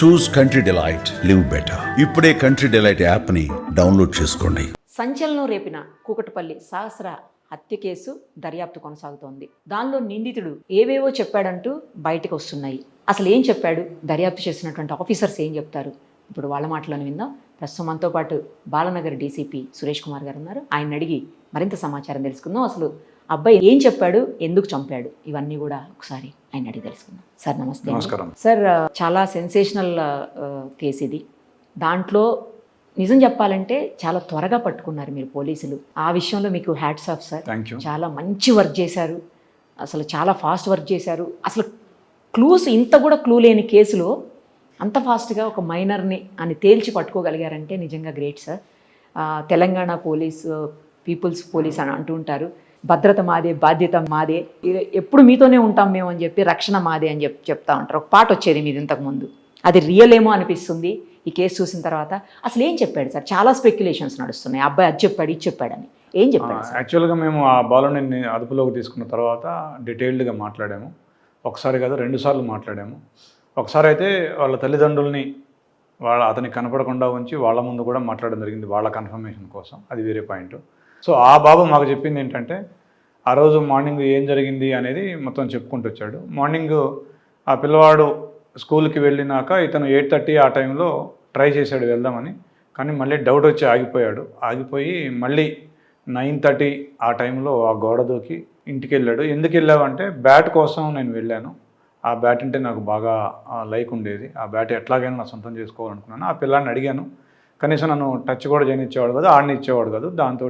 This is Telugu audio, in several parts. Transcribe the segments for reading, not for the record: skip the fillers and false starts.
చూస్ కంట్రీ డిలైట్, లివ్ బెటర్. ఇప్పుడే కంట్రీ డిలైట్ యాప్ని డౌన్లోడ్ చేసుకోండి. సంచలనం రేపిన కూకట్పల్లి సహస్ర హత్య కేసు దర్యాప్తు కొనసాగుతోంది. దానిలో నిందితుడు ఏవేవో చెప్పాడంటూ బయటకు వస్తున్నాయి. అసలు ఏం చెప్పాడు, దర్యాప్తు చేసినటువంటి ఆఫీసర్స్ ఏం చెప్తారు, ఇప్పుడు వాళ్ళ మాటలను విందాం. ప్రస్తుతం మనతో పాటు బాలనగర్ డీసీపీ సురేష్ కుమార్ గారు ఉన్నారు. ఆయన అడిగి మరింత సమాచారం తెలుసుకుందాం. అసలు అబ్బాయి ఏం చెప్పాడు, ఎందుకు చంపాడు, ఇవన్నీ కూడా ఒకసారి ఆయన అడిగి తెలుసుకుందాం. సార్ నమస్తే. నమస్కారం సార్. చాలా సెన్సేషనల్ కేసు ఇది. దాంట్లో నిజం చెప్పాలంటే చాలా త్వరగా పట్టుకున్నారు మీరు పోలీసులు. ఆ విషయంలో మీకు హ్యాట్స్ ఆఫ్ సార్. చాలా మంచి వర్క్ చేశారు, అసలు చాలా ఫాస్ట్ వర్క్ చేశారు. అసలు క్లూస్ ఇంత కూడా క్లూ లేని కేసులో అంత ఫాస్ట్గా ఒక మైనర్ని అని తేల్చి పట్టుకోగలిగారంటే నిజంగా great sir. Telangana police people's police అని అంటూ ఉంటారు. భద్రత మాదే, బాధ్యత మాదే, ఎప్పుడు మీతోనే ఉంటాం మేము అని చెప్పి, రక్షణ మాదే అని చెప్తా ఉంటారు. ఒక పాట వచ్చేది మీది ఇంతకుముందు, అది రియల్ ఏమో అనిపిస్తుంది ఈ కేసు చూసిన తర్వాత. అసలు ఏం చెప్పాడు సార్? చాలా స్పెక్యులేషన్స్ నడుస్తున్నాయి, అబ్బాయి అది చెప్పాడు ఇది చెప్పాడని. ఏం చెప్పాడు? యాక్చువల్గా మేము ఆ బాలుని అదుపులోకి తీసుకున్న తర్వాత డీటెయిల్డ్గా మాట్లాడాము. ఒకసారి కాదు 2 సార్లు మాట్లాడాము. ఒకసారి అయితే వాళ్ళ తల్లిదండ్రుల్ని అతనికి కనపడకుండా ఉంచి వాళ్ళ ముందు కూడా మాట్లాడడం జరిగింది, వాళ్ళ కన్ఫర్మేషన్ కోసం. అది వేరే పాయింట్. సో ఆ బాబు మాకు చెప్పింది ఏంటంటే, ఆ రోజు మార్నింగ్ ఏం జరిగింది అనేది మొత్తం చెప్పుకుంటూ వచ్చాడు. మార్నింగ్ ఆ పిల్లవాడు స్కూల్కి వెళ్ళినాక ఇతను 8:30 ఆ టైంలో ట్రై చేశాడు వెళ్దామని, కానీ మళ్ళీ డౌట్ వచ్చి ఆగిపోయి మళ్ళీ 9:30 ఆ టైంలో ఆ గోడ దూకి ఇంటికి వెళ్ళాడు. ఎందుకు వెళ్ళావంటే, బ్యాట్ కోసం నేను వెళ్ళాను, ఆ బ్యాట్ అంటే నాకు బాగా లైక్ ఉండేది, ఆ బ్యాట్ ఎట్లాగైనా నా సొంతం చేసుకోవాలనుకున్నాను. ఆ పిల్లాడిని అడిగాను, కనీసం నన్ను టచ్ కూడా చేయనిచ్చేవాడు కాదు, ఆడిని ఇచ్చేవాడు కాదు. దాంతో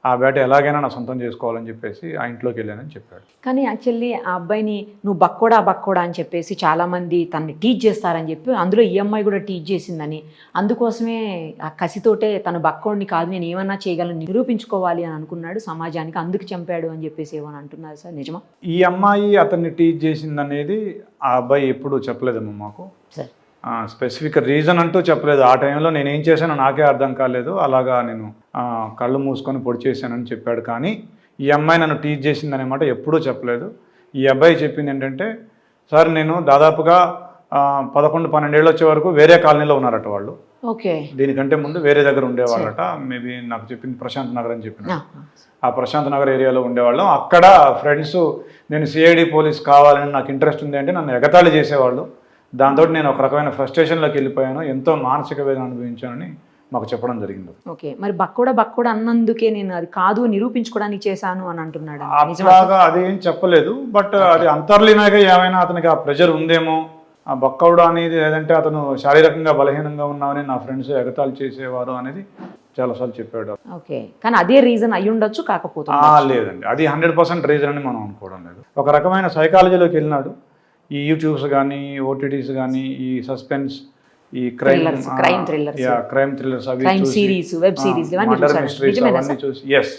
ఆ బ్యాట్ ఎలాగైనా నా సొంతం చేసుకోవాలని చెప్పేసి ఆ ఇంట్లోకి వెళ్ళానని చెప్పాడు. కానీ యాక్చువల్లీ ఆ అబ్బాయిని నువ్వు బక్కోడా అని చెప్పేసి చాలామంది తనని టీచ్ చేస్తారని చెప్పి, అందులో ఈ అమ్మాయి కూడా టీచ్ చేసిందని, అందుకోసమే ఆ కసితోటే తను బక్కోడిని కాదు, నేను ఏమన్నా చేయగలను నిరూపించుకోవాలి అని అనుకున్నాడు సమాజానికి, అందుకు చంపాడు అని చెప్పేసి ఏమని అంటున్నారు సార్. నిజమా? ఈ అమ్మాయి అతన్ని టీచ్ చేసిందనేది ఆ అబ్బాయి ఎప్పుడూ చెప్పలేదమ్మా మాకు. సార్ స్పెసిఫిక్ రీజన్ అంటూ చెప్పలేదు. ఆ టైంలో నేను ఏం చేశానో నాకే అర్థం కాలేదు, అలాగా నేను కళ్ళు మూసుకొని పొడి చేశానని చెప్పాడు. కానీ ఈ అమ్మాయి నన్ను టీచ్ చేసిందనే మాట ఎప్పుడూ చెప్పలేదు. ఈ అబ్బాయి చెప్పింది ఏంటంటే, సార్ నేను దాదాపుగా 11-12 ఏళ్ళు వచ్చే వరకు వేరే కాలనీలో ఉన్నారట వాళ్ళు. ఓకే. దీనికంటే ముందు వేరే దగ్గర ఉండేవాళ్ళట. మేబీ నాకు చెప్పింది ప్రశాంత్ నగర్ అని చెప్పిన. ఆ ప్రశాంత్ నగర్ ఏరియాలో ఉండేవాళ్ళం. అక్కడ ఫ్రెండ్స్ నేను సిఐడి పోలీస్ కావాలని నాకు ఇంట్రెస్ట్ ఉంది అంటే నన్ను ఎగతాళి చేసేవాళ్ళు. దాంతో నేను ఒక రకమైన ఫ్రస్ట్రేషన్లోకి వెళ్ళిపోయాను, ఎంతో మానసిక వేదన అనుభవించానని మాకు చెప్పడం జరిగింది. ఓకే. మరి బక్కోడా అన్నందుకే నేను అది కాదు నిరూపించుకోవడానికి చేశాను అని అంటున్నాడు. అట్లాగా అదేం చెప్పలేదు, బట్ అది అంతర్లీనంగా ఏమైనా అతనికి ఆ ప్రెషర్ ఉందేమో. ఆ బక్కవుడు అనేది లేదంటే అతను శారీరకంగా బలహీనంగా ఉన్నామని నా ఫ్రెండ్స్ ఎగతాళి చేసేవారు అనేది చాలాసార్లు చెప్పాడు. ఓకే. కానీ అదే రీజన్ అయ్యి ఉండొచ్చు, కాకపోతే లేదండి, అది 100% రీజన్ అని మనం అనుకోవడం లేదు. ఒక రకమైన సైకాలజీలోకి వెళ్ళినాడు. ఈ యూట్యూబ్స్ కానీ, ఓటీటీస్ కానీ, ఈ సస్పెన్స్, ఈ క్రైమ్ థ్రిల్లర్స్ అవి చూసి ఎస్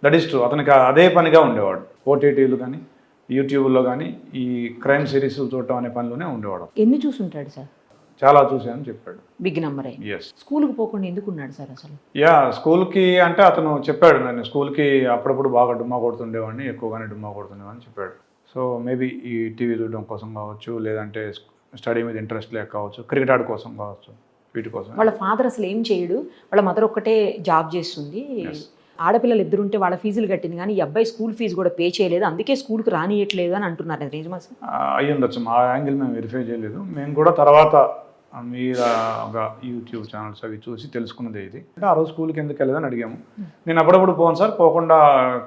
దట్ ఈస్ ట్రూ, అతనికి అదే పనిగా ఉండేవాడు. ఓటీటీలు కానీ, యూట్యూబ్లో కానీ ఈ క్రైమ్ సిరీస్ చూడటం అనే పనిలోనే ఉండేవాడు. ఎన్ని చూసుంటాడు సార్? చాలా చూసాను చెప్పాడు. Big number. ఎస్. స్కూల్కి పోకుండా ఎందుకు ఉన్నాడు సార్ అసలు? స్కూల్కి అంటే అతను చెప్పాడు, నేను స్కూల్కి అప్పుడప్పుడు బాగా డుమ్మా కొడుతుండేవాడిని, ఎక్కువగానే డుమ్మా కొడుతుండేవాడిని చెప్పాడు. సో మేబీ ఈ టీవీ చూడడం కోసం కావచ్చు, లేదంటే స్టడీ మీద ఇంట్రెస్ట్ లేక కావచ్చు, క్రికెట్ ఆడ కోసం కావచ్చు, వీటి కోసం. వాళ్ళ ఫాదర్ అసలు ఏం చేయడు, వాళ్ళ మదర్ ఒక్కటే జాబ్ చేస్తుంది. ఆడపిల్లలు 2 ఉంటే వాళ్ళ ఫీజులు కట్టింది, కానీ ఈ అబ్బాయి స్కూల్ ఫీజు కూడా పే చేయలేదు, అందుకే స్కూల్కి రానియట్లేదు అని అంటున్నారు. నిజమా సార్? అయ్యి ఉండొచ్చు, ఆ యాంగిల్ మేము వెరిఫై చేయలేదు. మేము కూడా తర్వాత మీరు ఒక యూట్యూబ్ ఛానల్స్ అవి చూసి తెలుసుకున్నది ఇది. అంటే ఆ రోజు స్కూల్కి ఎందుకు వెళ్ళదని అడిగాము. నేను అప్పుడప్పుడు పోను సార్, పోకుండా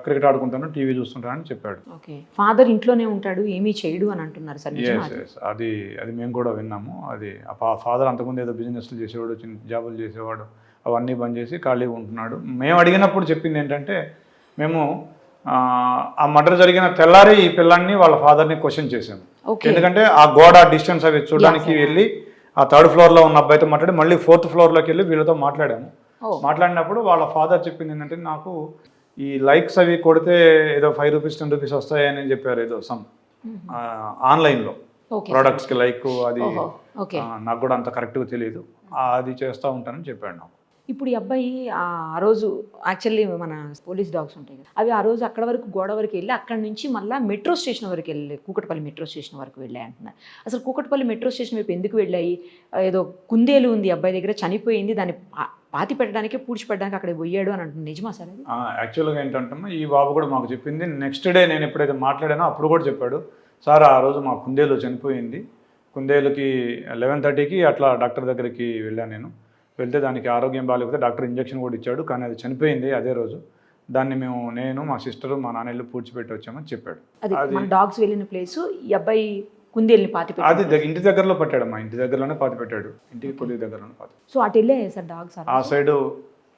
క్రికెట్ ఆడుకుంటాను, టీవీ చూస్తుంటానని చెప్పాడు. ఓకే. ఫాదర్ ఇంట్లోనే ఉంటాడు, ఏమీ చేయడు అని అంటున్నారు సార్. అది మేము కూడా విన్నాము. అది ఫాదర్ అంతకుముందు ఏదో బిజినెస్లు చేసేవాడు, చిన్న జాబులు చేసేవాడు, అవన్నీ బంద్ చేసి ఖాళీగా ఉంటున్నాడు. మేము అడిగినప్పుడు చెప్పింది ఏంటంటే, మేము ఆ మర్డర్ జరిగిన తెల్లారి ఈ పిల్లాన్ని వాళ్ళ ఫాదర్ని క్వశ్చన్ చేసాము. ఎందుకంటే ఆ గోడ డిస్టెన్స్ అవి చూడడానికి వెళ్ళి ఆ 3rd ఫ్లోర్లో ఉన్న అబ్బాయితో మాట్లాడి మళ్ళీ 4th ఫ్లోర్లోకి వెళ్ళి వీళ్ళతో మాట్లాడాము. మాట్లాడినప్పుడు వాళ్ళ ఫాదర్ చెప్పింది ఏంటంటే, నాకు ఈ లైక్స్ అవి కొడితే ఏదో 5 రూపీస్ 10 రూపీస్ వస్తాయని చెప్పారు, ఏదో సమ్ ఆన్లైన్లో ప్రోడక్ట్స్కి లైక్, అది నాకు కూడా అంత కరెక్ట్గా తెలియదు, అది చేస్తూ ఉంటానని చెప్పాడు నాకు. ఇప్పుడు ఈ అబ్బాయి ఆ రోజు యాక్చువల్లీ మన పోలీస్ డాగ్స్ ఉంటాయి కదా, అవి ఆ రోజు అక్కడ వరకు గోడ వరకు వెళ్ళి అక్కడి నుంచి మళ్ళీ మెట్రో స్టేషన్ వరకు వెళ్ళి కూకట్పల్లి మెట్రో స్టేషన్ వరకు వెళ్ళాయి అంటున్నారు. అసలు కూకట్పల్లి మెట్రో స్టేషన్ వైపు ఎందుకు వెళ్ళాయి? ఏదో కుందేలు ఉంది అబ్బాయి దగ్గర, చనిపోయింది, దాన్ని పాతి పెట్టడానికి పూడ్చిపెట్టడానికి అక్కడ పోయాడు అని అంటుంది. నిజమా సార్ అది? యాక్చువల్గా ఏంటంటే ఈ బాబు కూడా మాకు చెప్పింది, నెక్స్ట్ డే నేను ఎప్పుడైతే మాట్లాడానో అప్పుడు కూడా చెప్పాడు, సార్ ఆ రోజు మా కుందేలు చనిపోయింది, కుందేలుకి 11:30కి అట్లా డాక్టర్ దగ్గరికి వెళ్ళాను నేను, వెళ్తే దానికి ఆరోగ్యం బాగాలేకపోతే డాక్టర్ ఇంజెక్షన్ కూడా ఇచ్చాడు, కానీ అది చనిపోయింది అదే రోజు, దాన్ని నేను మా సిస్టరు మా నాన్న వెళ్ళి పూడ్చిపెట్టి వచ్చామని చెప్పాడు. అది మన డాగ్స్ వెళ్ళిన ప్లేసు, ఈ అబ్బాయి కుందేల్ని పాతి పెట్టాడు. అది ఇంటి దగ్గరలో పెట్టాడు, మా ఇంటి దగ్గరలోనే పాతి పెట్టాడు, ఇంటికి కొద్ది దగ్గరలోనే పాతి. సో అటు వెళ్ళే సార్ డాగ్స్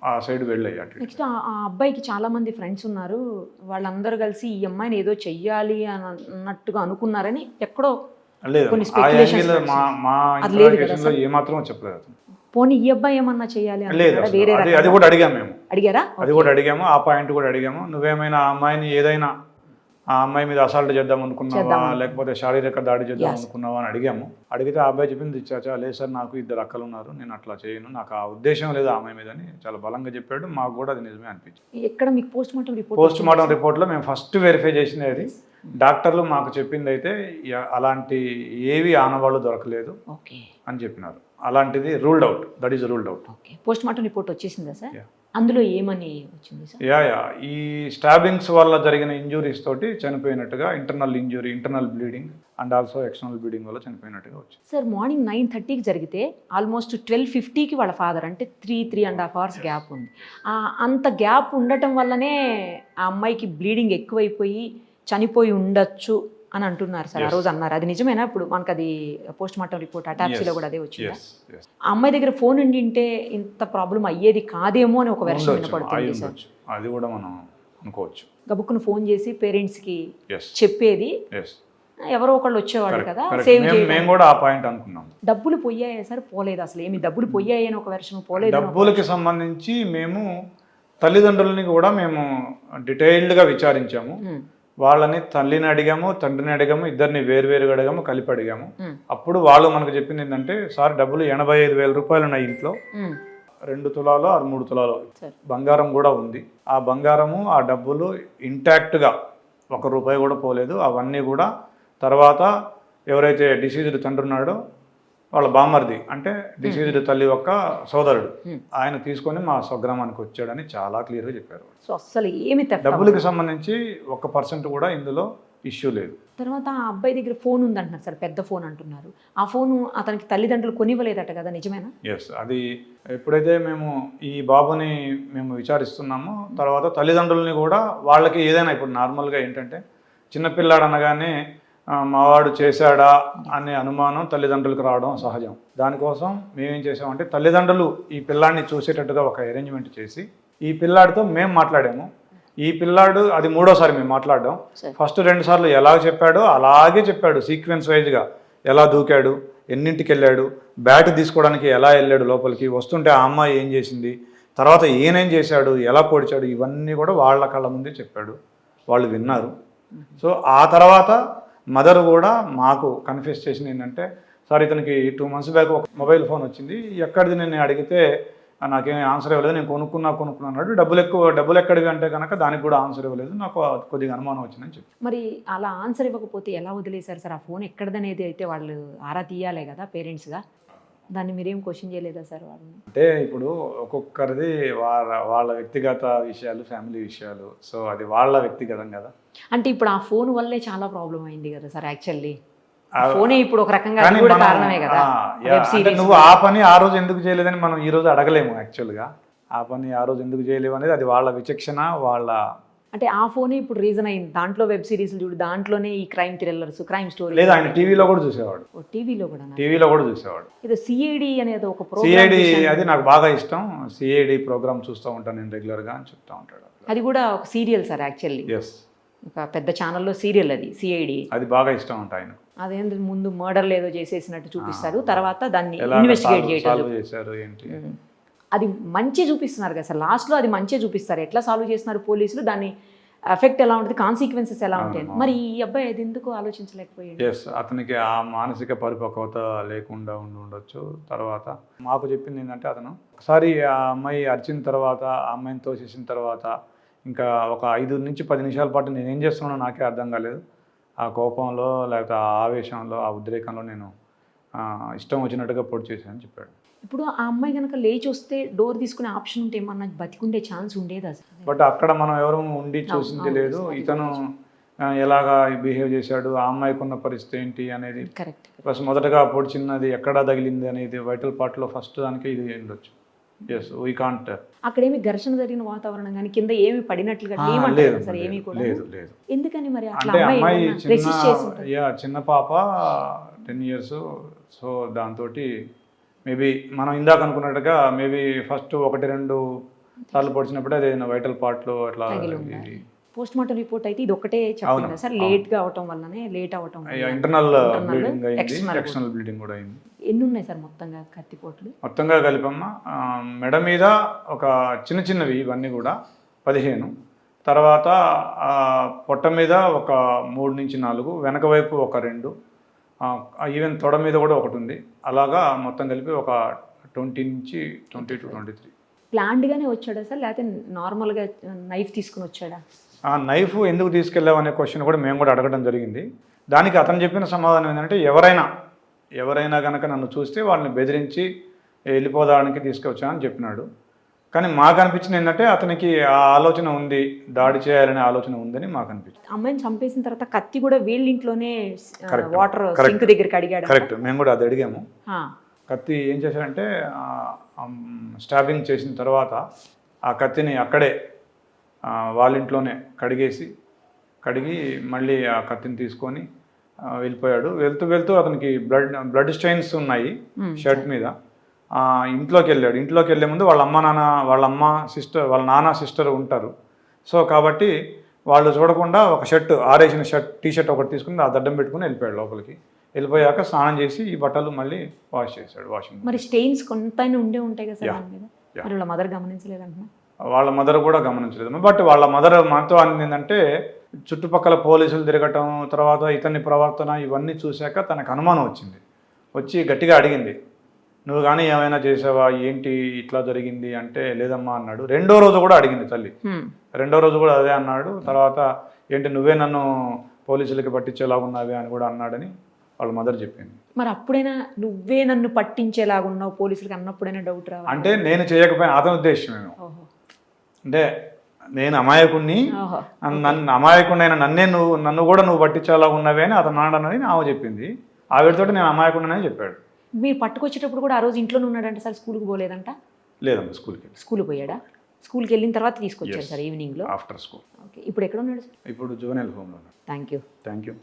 ఆ సైడ్ వెళ్ళాయి అటు. నెక్స్ట్ ఆ అబ్బాయికి చాలా మంది ఫ్రెండ్స్ ఉన్నారు, వాళ్ళందరూ కలిసి ఈ అమ్మాయిని ఏదో చెయ్యాలి అన్నట్టుగా అనుకున్నారని ఎక్కడో లేదు, కొన్ని ఆ యాంగిల్ మా ఇంట్రాగేషన్లో ఏమాత్రం చెప్పలేదు అతను. పోనీ ఈ అబ్బాయి ఏమన్నా చెయ్యాలి లేదు, వేరే అది కూడా అడిగాము మేము, అడిగారా? అది కూడా అడిగాము, ఆ పాయింట్ కూడా అడిగాము. నువ్వేమైనా ఆ అమ్మాయిని ఏదైనా ఆ అమ్మాయి మీద అసాల్ట్ చేద్దాం అనుకున్నావా, లేకపోతే శారీరక దాడి చేద్దాం అనుకున్నావా అని అడిగాము. అడిగితే ఆ అబ్బాయి చెప్పింది, చాచా లేదు సార్, నాకు 2 అక్కలు ఉన్నారు, నేను అట్లా చేయను, నాకు ఆ ఉద్దేశం లేదు ఆ అమ్మాయి మీద అని చాలా బలంగా చెప్పాడు. మాకు కూడా అది నిజమే అనిపించింది. ఎక్కడ మీకు పోస్ట్ మార్టం రిపోర్ట్లో మేము ఫస్ట్ వెరిఫై చేసింది అది. డాక్టర్లు మాకు చెప్పింది అయితే అలాంటి ఏవి ఆనవాళ్ళు దొరకలేదు అని చెప్పినారు. అలాంటిది ruled out, that is ruled out. Post mortem report వచ్చేసిందా సార్? అందులో ఏమని వచ్చింది సార్? ఈ స్టాబింగ్స్ వల్ల జరిగిన ఇంజురీస్ తోటి చనిపోయినట్టుగా, internal injury, internal bleeding and also external bleeding వల్ల చనిపోయినట్టుగా వచ్చింది. సార్ మార్నింగ్ 9:30కి జరిగితే ఆల్మోస్ట్ 12:50కి వాళ్ళ ఫాదర్, అంటే 3.5 అవర్స్ గ్యాప్ ఉంది. అంత గ్యాప్ ఉండటం వల్లనే ఆ అమ్మాయికి బ్లీడింగ్ ఎక్కువైపోయి చనిపోయి ఉండొచ్చు అని అంటున్నారు సార్. ఆ రోజు అన్నారు, అది నిజమేనా? ఇప్పుడు మనకు అది పోస్ట్ మార్టం రిపోర్ట్ అటాప్సీలో కూడా అదే వచ్చింది. ఆ అమ్మాయి దగ్గర ఫోన్ ఉంటే ఇంత ప్రాబ్లం అయ్యేది కాదేమో అని ఒక వెర్షన్ వినపడుతుంది సార్. అది కూడా మనం అనుకోవచ్చు. గబుక్కును ఫోన్ చేసి పేరెంట్స్కి చెప్పేది, ఎవరో ఒకళ్ళు వచ్చేవాళ్ళు కదా, మేము కూడా ఆ పాయింట్ అనుకున్నాం. డబ్బులు పోయాయా సార్? పోలేదు, అసలు ఏమి డబ్బులు పోయాయి అని ఒక వెర్షన్, పోలేదు. డబ్బులకి సంబంధించి మేము తల్లిదండ్రులని కూడా మేము డీటెయిల్డ్గా విచారించాము. వాళ్ళని తల్లిని అడిగాము, తండ్రిని అడిగాము, ఇద్దరిని వేరువేరుగా అడిగాము, కలిపి అడిగాము. అప్పుడు వాళ్ళు మనకు చెప్పింది ఏంటంటే, సార్ డబ్బులు 85,000 రూపాయలు ఉన్నాయి ఇంట్లో, 2 తులాలో 3 తులాలో బంగారం కూడా ఉంది. ఆ బంగారము, ఆ డబ్బులు ఇంటాక్ట్గా 1 రూపాయి కూడా పోలేదు. అవన్నీ కూడా తర్వాత ఎవరైతే డిసీజ్డ్ తండ్రి ఉన్నాడో వాళ్ళ బామ్మర్ది, అంటే డిసీజ్డ్ తల్లి యొక్క సోదరుడు, ఆయన తీసుకొని మా స్వగ్రామానికి వచ్చాడని చాలా క్లియర్గా చెప్పారు. సో అసలు ఏమి డబ్బులకి సంబంధించి 1% కూడా ఇందులో ఇష్యూ లేదు. తర్వాత ఆ అబ్బాయి దగ్గర ఫోన్ ఉందంటున్నారు సార్, పెద్ద ఫోన్ అంటున్నారు. ఆ ఫోను అతనికి తల్లిదండ్రులు కొనివ్వలేదట కదా, నిజమేనా? ఎస్, అది ఎప్పుడైతే మేము ఈ బాబుని మేము విచారిస్తున్నామో తర్వాత తల్లిదండ్రులని కూడా వాళ్ళకి ఏదైనా, ఇప్పుడు నార్మల్గా ఏంటంటే చిన్నపిల్లాడు అనగానే మావాడు చేశాడా అనే అనుమానం తల్లిదండ్రులకు రావడం సహజం. దానికోసం మేమేం చేసామంటే, తల్లిదండ్రులు ఈ పిల్లాడిని చూసేటట్టుగా ఒక అరేంజ్మెంట్ చేసి ఈ పిల్లాడితో మేము మాట్లాడాము. ఈ పిల్లాడు అది 3వసారి మేము మాట్లాడడం. ఫస్ట్ 2 సార్లు ఎలా చెప్పాడో అలాగే చెప్పాడు, సీక్వెన్స్ వైజ్గా ఎలా దూకాడు, ఎన్నింటికి వెళ్ళాడు, బ్యాట్ తీసుకోవడానికి ఎలా వెళ్ళాడు లోపలికి, వస్తుంటే ఆ అమ్మాయి ఏం చేసింది, తర్వాత ఈయనేం చేశాడు, ఎలా పొడిచాడు, ఇవన్నీ కూడా వాళ్ళ కళ్ళ ముందే చెప్పాడు. వాళ్ళు విన్నారు. సో ఆ తర్వాత మదర్ కూడా మాకు కన్ఫ్యూస్ చేసింది ఏంటంటే, సార్ ఇతనికి 2 months బ్యాక్ ఒక మొబైల్ ఫోన్ వచ్చింది, ఎక్కడిది నేను అడిగితే నాకేమీ ఆన్సర్ ఇవ్వలేదు, నేను కొనుక్కున్నాడు, డబ్బులు ఎక్కడివి అంటే కనుక దానికి కూడా ఆన్సర్ ఇవ్వలేదు, నాకు కొద్దిగా అనుమానం వచ్చిందని చెప్పి. మరి అలా ఆన్సర్ ఇవ్వకపోతే ఎలా వదిలేశారు సార్? ఆ ఫోన్ ఎక్కడిదనేది అయితే వాళ్ళు ఆరా తీయాలే కదా పేరెంట్స్గా, దాన్ని మీరేం క్వశ్చన్ చేయలేదా సార్ వాళ్ళని? అంటే ఇప్పుడు ఒక్కొక్కరిది వాళ్ళ వ్యక్తిగత విషయాలు, ఫ్యామిలీ విషయాలు, సో అది వాళ్ళ వ్యక్తిగతం కదా. అంటే ఇప్పుడు ఆ ఫోన్ వల్లే చాలా ప్రాబ్లం అయింది కదా సార్. యాక్చువల్లీ ఫోనే ఇప్పుడు ఒక రకంగా కారణమే కదా. నువ్వు ఆ పని ఆ రోజు ఎందుకు చేయలేదని మనం ఈ రోజు అడగలేము. యాక్చువల్గా ఆ పని ఆ రోజు ఎందుకు చేయలేము అనేది అది వాళ్ళ విచక్షణ, వాళ్ళ, అంటే ఆ ఫోనే ఇప్పుడు రీజన్ అయింది. దాంట్లో వెబ్ సిరీస్ చూడు, దాంట్లోనే ఈ క్రైమ్ థ్రిల్లర్స్, క్రైమ్ స్టోరీ. లేదా ఆయన టీవీలో కూడా చూసేవాడు. టీవీలో కూడా చూసేవాడు. ఇది సిఐడి అనేది ఒక సిఐడి, అది నాకు బాగా ఇష్టం. సిఐడి ప్రోగ్రామ్ చూస్తూ ఉంటాను నేను రెగ్యులర్గా అని చెప్తా ఉంటాడు. అది కూడా ఒక సీరియల్ సార్ యాక్చువల్లీ. ఎస్, ఒక పెద్ద ఛానల్లో సీరియల్ అది సిఐడి. అది బాగా ఇష్టం అంట ఆయన. అదేంటి, ముందు మర్డర్లు ఏదో చేసేసినట్టు చూపిస్తారు, తర్వాత దాన్ని ఇన్వెస్టిగేట్ చేశారు ఏంటి, అది మంచి చూపిస్తున్నారు కదా సార్. లాస్ట్లో అది మంచిగా చూపిస్తారు, ఎట్లా సాల్వ్ చేస్తున్నారు పోలీసులు, దాన్ని ఎఫెక్ట్ ఎలా ఉంటుంది, కాన్సిక్వెన్సెస్ ఎలా ఉంటాయి. మరి ఈ అబ్బాయి అది ఎందుకు ఆలోచించలేకపోయాడు? ఎస్, అతనికి ఆ మానసిక పరిపక్వత లేకుండా ఉండొచ్చు. తర్వాత మాకు చెప్పింది ఏంటంటే, అతను ఒకసారి ఆ అమ్మాయి అరిచిన తర్వాత, ఆ అమ్మాయిని తోసేసిన తర్వాత ఇంకా ఒక 5 నుంచి 10 నిమిషాల పాటు నేను ఏం చేస్తున్నానో నాకే అర్థం కాలేదు. ఆ కోపంలో లేకపోతే ఆ ఆవేశంలో, ఆ ఉద్రేకంలో నేను ఇష్టం వచ్చినట్టుగా పొడి చేశానని చెప్పాడు. ఇప్పుడు ఆ అమ్మాయి కనుక లేచి వస్తే డోర్ తీసుకునే ఆప్షన్ ఉంటే ఏమన్నా బతికుండే ఛాన్స్ ఉండేది అసలు? బట్ అక్కడ మనం ఎవరు ఉండి చూసింది లేదు. ఇతను ఎలాగా బిహేవ్ చేశాడు, ఆ అమ్మాయికి ఉన్న పరిస్థితి ఏంటి అనేది, కరెక్ట్. ప్లస్ మొదటగా పొడిచినది ఎక్కడ తగిలింది అనేది వైటల్ పార్ట్లో ఫస్ట్ దానికి ఇది ఉండొచ్చు. Yes, we can't. అక్కడేమి ఘర్షణ జరిగిన వాతావరణం కానీ కింద ఏమి పడినట్లుగా లేదు సార్ ఏమీ కూడా లేదు లేదు. ఎందుకని మరి అట్లా అంటే అమ్మాయి రెసిస్ట్ చేసి ఉంటుంది? చిన్న పాప 10 years. సో దాంతో మేబీ మనం ఇందాక అనుకున్నట్టుగా మేబీ ఫస్ట్ 1-2 సార్లు పొడిచినప్పుడే అది వైటల్ పార్ట్లో అట్లా. పోస్ట్ మార్టం రిపోర్ట్ అయితే ఇది ఒకటే చెప్తుంది సార్, లేట్ గా అవటం వల్లనే, లేట్ అవటం ఇంటర్నల్ బ్లీడింగ్ అయింది, ఎక్స్టర్నల్ బ్లీడింగ్ కూడా అయింది. ఎన్ని ఉన్నాయి సార్ మొత్తంగా కత్తిపోట్లు? మొత్తంగా కలిపమ్మ మెడ మీద ఒక చిన్నవి ఇవన్నీ కూడా 15, తర్వాత పొట్ట మీద ఒక 3 నుంచి 4, వెనక వైపు ఒక 2, ఈవెన్ తొడ మీద కూడా ఒకటి ఉంది. అలాగా మొత్తం కలిపి ఒక 20 నుంచి 22-23. ప్లాన్డ్గానే వచ్చాడా సార్, లేకపోతే నార్మల్గా నైఫ్ తీసుకుని వచ్చాడా? ఆ నైఫ్ ఎందుకు తీసుకెళ్ళావు అనే క్వశ్చన్ కూడా మేము కూడా అడగడం జరిగింది. దానికి అతను చెప్పిన సమాధానం ఏంటంటే, ఎవరైనా కనుక నన్ను చూస్తే వాళ్ళని బెదిరించి వెళ్ళిపోదానికి తీసుకొచ్చానని చెప్పినాడు. కానీ మాకు అనిపించింది ఏంటంటే, అతనికి ఆ ఆలోచన ఉంది, దాడి చేయాలనే ఆలోచన ఉందని మాకు అనిపించింది. అమ్మాయిని చంపేసిన తర్వాత కత్తి కూడా వీళ్ళ ఇంట్లోనే వాటర్ సింక్ దగ్గరికి అడిగాడు. కరెక్ట్, మేము కూడా అది అడిగాము. కత్తి ఏం చేశారంటే, స్టాబింగ్ చేసిన తర్వాత ఆ కత్తిని అక్కడే వాళ్ళ ఇంట్లోనే కడిగి మళ్ళీ ఆ కత్తిని తీసుకొని వెళ్ళిపోయాడు. వెళ్తూ అతనికి బ్లడ్ స్టెయిన్స్ ఉన్నాయి షర్ట్ మీద. ఇంట్లోకి వెళ్ళే ముందు వాళ్ళ నాన్న సిస్టర్ ఉంటారు. సో కాబట్టి వాళ్ళు చూడకుండా ఒక ఆరేసిన టీ షర్ట్ ఒకటి తీసుకుని ఆ దడ్డం పెట్టుకుని వెళ్ళిపోయాడు లోపలికి. వెళ్ళిపోయాక స్నానం చేసి ఈ బట్టలు మళ్ళీ వాష్ చేశాడు. వాషింగ్. మరి స్టెయిన్స్ కొంతైనా ఉండే ఉంటాయి కదా సార్ దాని మీద? మరి వాళ్ళ మదర్ గమనించలేదంటున్నా? వాళ్ళ మదర్ కూడా గమనించలేదు. బట్ వాళ్ళ మదర్ మనతో ఏంటంటే, చుట్టుపక్కల పోలీసులు తిరగటం, తర్వాత ఇతని ప్రవర్తన ఇవన్నీ చూశాక తనకు అనుమానం వచ్చి గట్టిగా అడిగింది, నువ్వు కానీ ఏమైనా చేసావా, ఏంటి ఇట్లా జరిగింది అంటే, లేదమ్మా అన్నాడు. 2వ రోజు కూడా అడిగింది తల్లి. 2వ రోజు కూడా అదే అన్నాడు. తర్వాత ఏంటి నువ్వే నన్ను పోలీసులకి పట్టించేలా ఉన్నావే అని కూడా అన్నాడని వాళ్ళ మదర్ చెప్పింది. మరి అప్పుడైనా నువ్వే నన్ను పట్టించేలాగున్నావు పోలీసులకి అన్నప్పుడైనా డౌట్ రావాలి? అంటే నేను చేయకపోయినా అతని ఉద్దేశం అంటే, నేను అమాయకుడిని, అమాయకుడైన నన్ను కూడా నువ్వు పట్టించేలా ఉన్నవే అని అతను అన్నాడని ఆమె చెప్పింది. ఆవిడతో నేను అమాయకుడిని చెప్పాడు. మీరు పట్టుకొచ్చేటప్పుడు కూడా ఆ రోజు ఇంట్లోనే ఉన్నాడంట సార్, స్కూల్కి పోలేదంట? లేదమ్మా, స్కూల్కి పోయాడా? స్కూల్కి వెళ్ళిన తర్వాత తీసుకొచ్చారు సార్ ఈవినింగ్లో? After school. ఓకే, ఇప్పుడు ఎక్కడ ఉన్నాడు సార్? ఇప్పుడు జువెనైల్ హోమ్లో. Thank you.